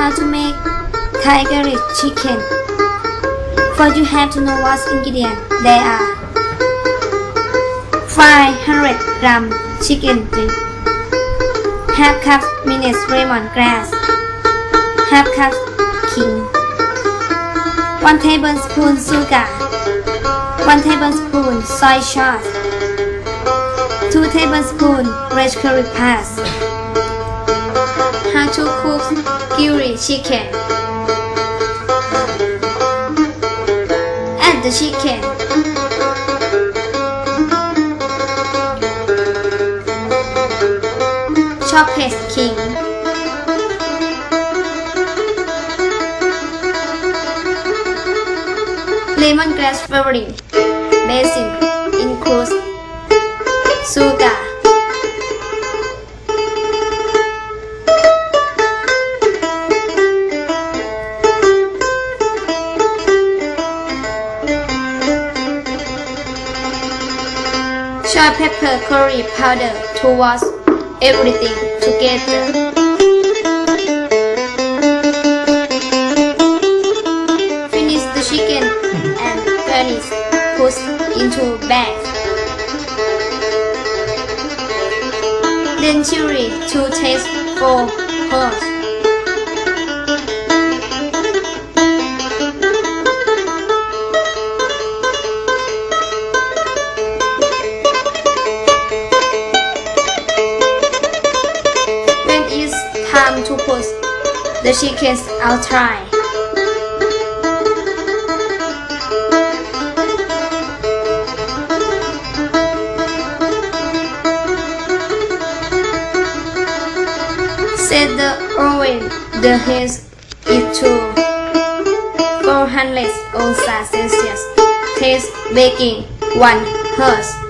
How to make tiger chicken. First you have to know what ingredients there are. 500 gram chicken drink, half cup minced lemongrass, half cup king, 1 tablespoon sugar, 1 tablespoon soy sauce, 2 tablespoons red curry paste. How to cook grilled chicken. Add the chicken. Chocolate king. Lemongrass flavoring. Basil includes sugar. Salt, pepper, curry powder to wash everything together. Finish the chicken and garnish. Put into bag. Then chili to taste for herbs. Time to put the chickens outside. Set the oven, the heat is to 400 degrees Celsius. Taste baking 1 hertz.